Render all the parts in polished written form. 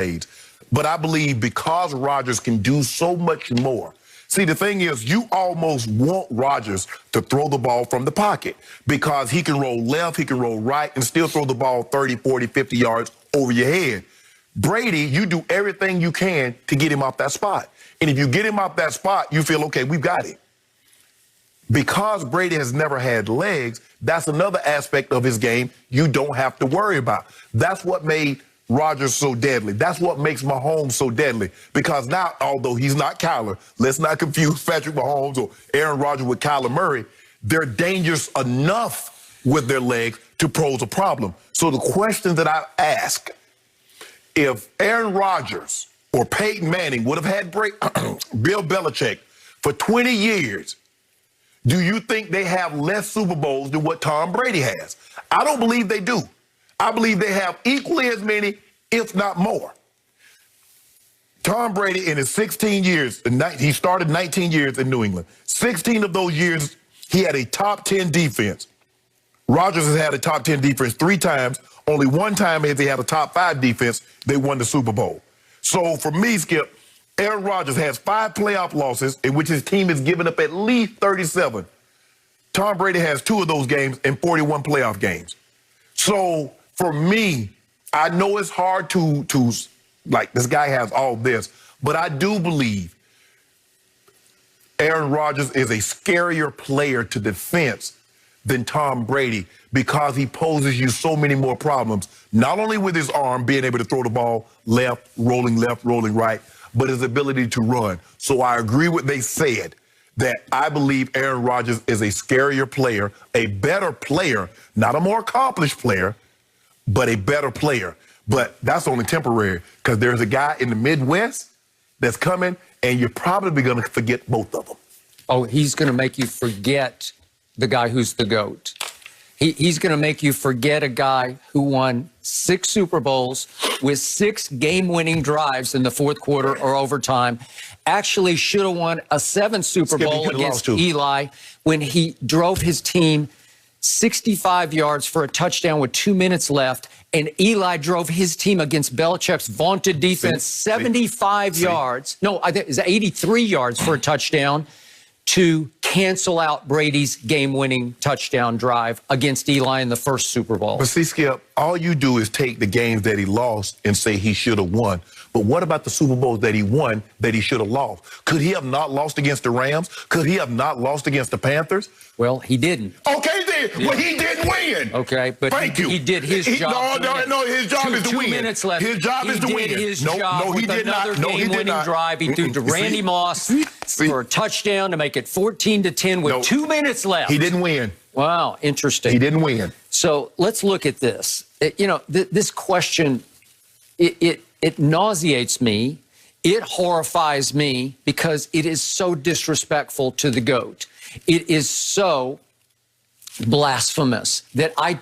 accolades. But I believe because Rodgers can do so much more. See, the thing is, you almost want Rodgers to throw the ball from the pocket because he can roll left, he can roll right, and still throw the ball 30, 40, 50 yards over your head. Brady, you do everything you can to get him off that spot. And if you get him off that spot, you feel, okay, we've got him. Because Brady has never had legs, that's another aspect of his game you don't have to worry about. That's what made Rodgers so deadly. That's what makes Mahomes so deadly. Because now, although he's not Kyler, let's not confuse Patrick Mahomes or Aaron Rodgers with Kyler Murray, they're dangerous enough with their legs to pose a problem. So the question that I ask, if Aaron Rodgers or Peyton Manning would have had Bill Belichick for 20 years, do you think they have less Super Bowls than what Tom Brady has? I don't believe they do. I believe they have equally as many, if not more. Tom Brady, in his 16 years, he started 19 years in New England. 16 of those years, he had a top 10 defense. Rodgers has had a top 10 defense 3 times. Only one time has he had a top 5 defense, they won the Super Bowl. So for me, Skip, Aaron Rodgers has 5 playoff losses in which his team has given up at least 37. Tom Brady has 2 of those games and 41 playoff games. So for me, I know it's hard to like, this guy has all this, but I do believe Aaron Rodgers is a scarier player to defense than Tom Brady because he poses you so many more problems, not only with his arm, being able to throw the ball left, rolling right, but his ability to run. So I agree with what they said, that I believe Aaron Rodgers is a scarier player, a better player, not a more accomplished player, but a better player. But that's only temporary because there's a guy in the Midwest that's coming, and you're probably going to forget both of them. Oh, he's going to make you forget the guy who's the GOAT. He's going to make you forget a guy who won 6 Super Bowls with 6 game-winning drives in the fourth quarter or overtime. Actually should have won a 7th Super Bowl against Eli when he drove his team 65 yards for a touchdown with 2 minutes left, and Eli drove his team against Belichick's vaunted defense 75 yards. No, I think it was 83 yards for a touchdown to cancel out Brady's game-winning touchdown drive against Eli in the first Super Bowl. But see, Skip, all you do is take the games that he lost and say he should have won. But what about the Super Bowls that he won that he should have lost? Could he have not lost against the Rams? Could he have not lost against the Panthers? Well, he didn't. Okay, then. Yeah. Well, he didn't win. Okay, but he did his job. No, his job is to win. 2 minutes left. His job is to win. He did his job with another game-winning drive. He threw to Randy Moss for a touchdown to make it 14-10 with 2 minutes left. He didn't win. Wow, interesting. He didn't win. So let's look at this. This question, it nauseates me. It horrifies me because it is so disrespectful to the GOAT. It is so blasphemous that I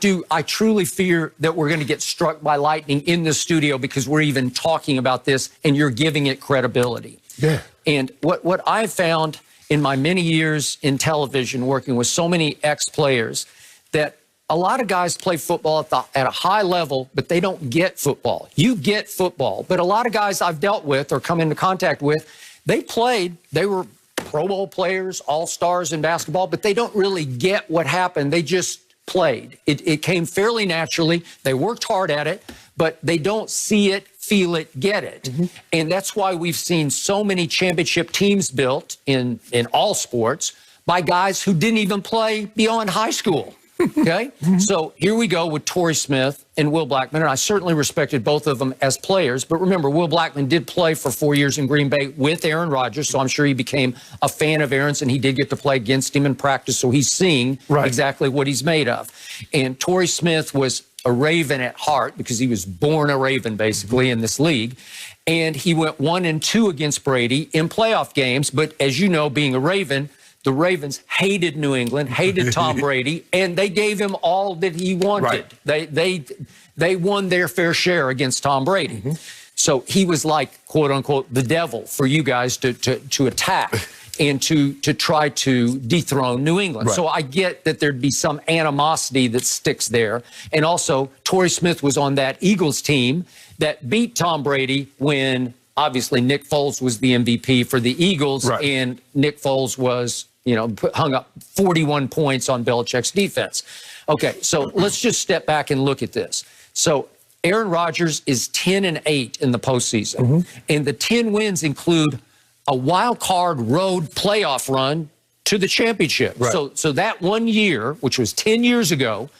truly fear that we're going to get struck by lightning in the studio because we're even talking about this and you're giving it credibility. Yeah. And what I've found in my many years in television working with so many ex-players, that a lot of guys play football at a high level, but they don't get football. You get football, but a lot of guys I've dealt with or come into contact with, they were Pro Bowl players, all-stars in basketball, but they don't really get what happened. They just played. It came fairly naturally. They worked hard at it, but they don't see it, feel it, get it. Mm-hmm. And that's why we've seen so many championship teams built in all sports by guys who didn't even play beyond high school. Okay? Mm-hmm. So here we go with Torrey Smith and Will Blackmon, and I certainly respected both of them as players. But remember, Will Blackmon did play for 4 years in Green Bay with Aaron Rodgers, so I'm sure he became a fan of Aaron's, and he did get to play against him in practice, so he's seeing exactly what he's made of. And Torrey Smith was a Raven at heart because he was born a Raven, basically, in this league. And he went 1-2 against Brady in playoff games, but as you know, being a Raven, the Ravens hated New England, hated Tom Brady, and they gave him all that he wanted. Right. They won their fair share against Tom Brady. Mm-hmm. So he was like, quote unquote, the devil for you guys to attack and to try to dethrone New England. Right. So I get that there'd be some animosity that sticks there. And also, Torrey Smith was on that Eagles team that beat Tom Brady when obviously Nick Foles was the MVP for the Eagles, Right. and Nick Foles was, hung up 41 points on Belichick's defense. Okay, so let's just step back and look at this. So Aaron Rodgers is 10-8 in the postseason, and the 10 wins include a wild card road playoff run to the championship. Right. So that 1 year, which was 10 years ago,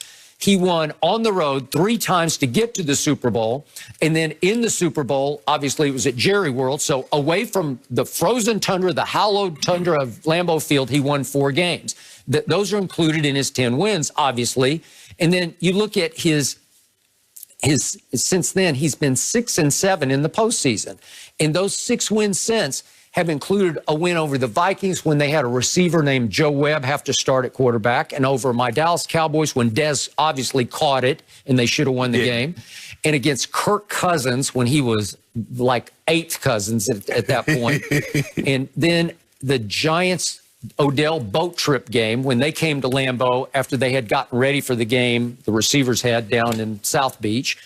he won on the road 3 times to get to the Super Bowl. And then in the Super Bowl, obviously it was at Jerry World. So away from the frozen tundra, the hallowed tundra of Lambeau Field, he won 4 games. Those are included in his 10 wins, obviously. And then you look at his since then, he's been 6-7 in the postseason. And those 6 wins since have included a win over the Vikings when they had a receiver named Joe Webb have to start at quarterback, and over my Dallas Cowboys when Dez obviously caught it and they should have won the game, and against Kirk Cousins when he was like 8th Cousins at that point. And then the Giants Odell boat trip game when they came to Lambeau after they had gotten ready for the game, the receivers had down in South Beach.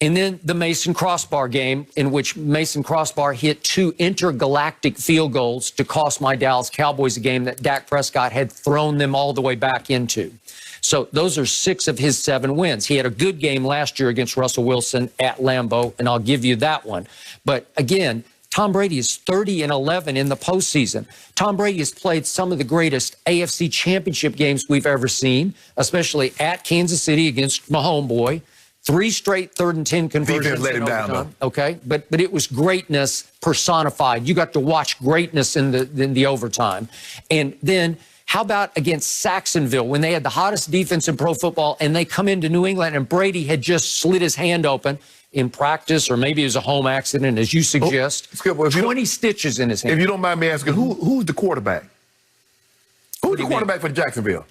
And then the Mason Crossbar game in which Mason Crossbar hit 2 intergalactic field goals to cost my Dallas Cowboys a game that Dak Prescott had thrown them all the way back into. So those are 6 of his 7 wins. He had a good game last year against Russell Wilson at Lambeau, and I'll give you that one. But again, Tom Brady is 30-11 in the postseason. Tom Brady has played some of the greatest AFC championship games we've ever seen, especially at Kansas City against my homeboy. 3 straight 3rd and 10 conversions. Defense let him down, though. Okay, but it was greatness personified. You got to watch greatness in the overtime. And then how about against Saxonville when they had the hottest defense in pro football and they come into New England and Brady had just slit his hand open in practice, or maybe it was a home accident, as you suggest. Skip, well, 20 stitches in his hand. If you don't mind me asking, who's the quarterback? Who's the quarterback for Jacksonville?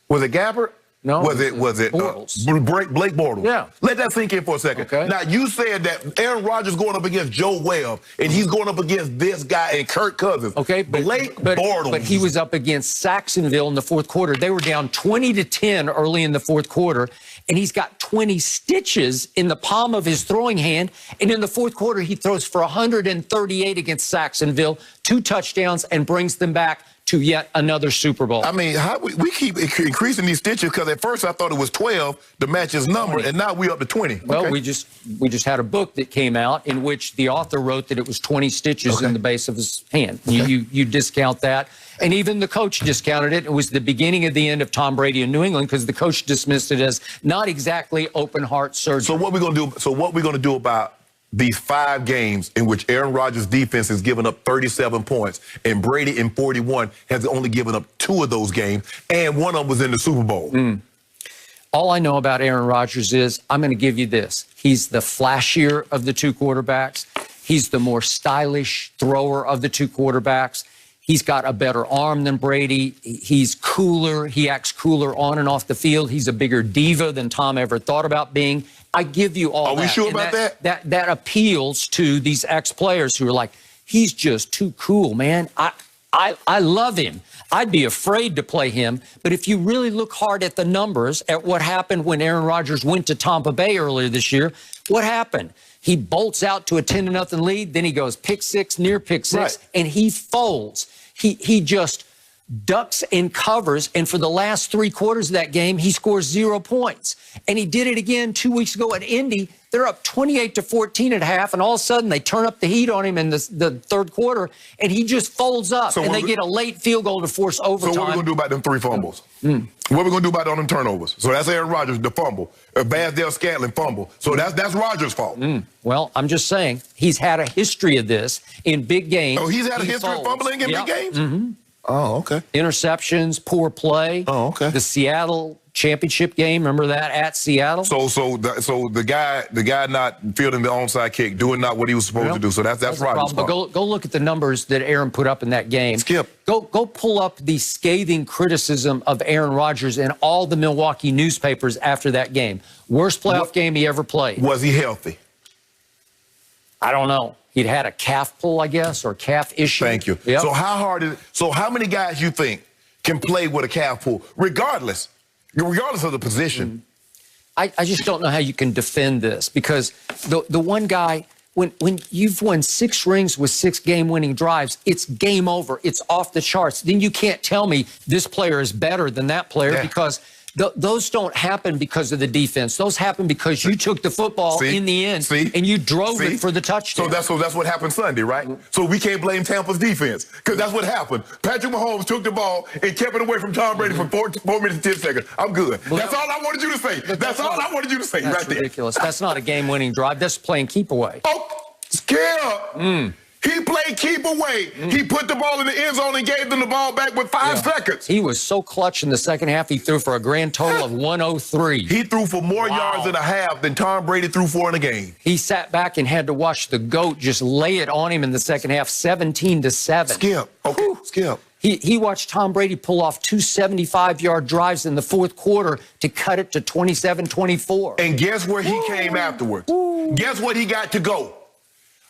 Was it Gabbert? No. Was it Bortles. Blake Bortles? Yeah. Let that sink in for a second. Okay. Now, you said that Aaron Rodgers going up against Joe Webb, and he's going up against this guy and Kirk Cousins. Okay, Blake Bortles. But he was up against Saxonville in the 4th quarter. They were down 20-10 early in the 4th quarter, and he's got 20 stitches in the palm of his throwing hand. And in the 4th quarter, he throws for 138 against Saxonville, 2 touchdowns, and brings them back to yet another Super Bowl. I mean, we keep increasing these stitches because at first I thought it was 12 to match his number, 20. and now we're up to 20. Well, okay. we just had a book that came out in which the author wrote that it was 20 stitches in the base of his hand. Okay. You discount that. And even the coach discounted it. It was the beginning of the end of Tom Brady in New England because the coach dismissed it as not exactly open heart surgery. So what we're going to do about these 5 games in which Aaron Rodgers' defense has given up 37 points and Brady in 41 has only given up 2 of those games, and one of them was in the Super Bowl. All I know about Aaron Rodgers is I'm going to give you this. He's the flashier of the 2 quarterbacks. He's the more stylish thrower of the 2 quarterbacks. He's got a better arm than Brady. He's cooler. He acts cooler on and off the field. He's a bigger diva than Tom ever thought about being. I give you all that. Are we sure about that? That appeals to these ex-players who are like, he's just too cool, man. I love him. I'd be afraid to play him. But if you really look hard at the numbers, at what happened when Aaron Rodgers went to Tampa Bay earlier this year, what happened? He bolts out to a 10-0 lead. Then he goes pick 6, near pick 6, right, and he folds. He just ducks and covers, and for the last 3 quarters of that game, he scores 0 points. And he did it again 2 weeks ago at Indy. They're up 28-14 at half, and all of a sudden they turn up the heat on him in the 3rd quarter, and he just folds up, and they get a late field goal to force overtime. So what are we going to do about them 3 fumbles? What are we going to do about all them turnovers? So that's Aaron Rodgers, the fumble. Basdale Scantling fumble. So that's Rodgers' fault. Well, I'm just saying, he's had a history of this in big games. Oh, he's had a history of fumbling in big games? Oh, okay. Interceptions, poor play. Oh, okay. The Seattle championship game, remember that, at Seattle? So the guy not fielding the onside kick, doing not what he was supposed to do. So that's Rodgers' fault. But go look at the numbers that Aaron put up in that game. Skip. Go pull up the scathing criticism of Aaron Rodgers in all the Milwaukee newspapers after that game. Worst playoff game he ever played. Was he healthy? I don't know. He'd had a calf pull, I guess, or calf issue. Thank you. Yep. So how many guys you think can play with a calf pull, regardless of the position? I just don't know how you can defend this, because the one guy, when you've won 6 rings with 6 game-winning drives, it's game over. It's off the charts. Then you can't tell me this player is better than that player, because those don't happen because of the defense. Those happen because you took the football in the end and you drove it for the touchdown. So that's what happened Sunday, right? So we can't blame Tampa's defense, because that's what happened. Patrick Mahomes took the ball and kept it away from Tom Brady for 4 minutes and 10 seconds. I'm good. That's all I wanted you to say. That's all I wanted you to say right there. That's ridiculous. That's not a game-winning drive. That's playing keep away. Oh, Skip. He played keep away. He put the ball in the end zone and gave them the ball back with 5 seconds. He was so clutch in the second half, he threw for a grand total of 103. He threw for more yards in a half than Tom Brady threw for in a game. He sat back and had to watch the GOAT just lay it on him in the second half, 17-7. Skip. Okay, Skip. He watched Tom Brady pull off 2 75-yard drives in the fourth quarter to cut it to 27-24. And guess where he came afterwards? Guess what he got to go?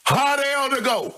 Hot air to go.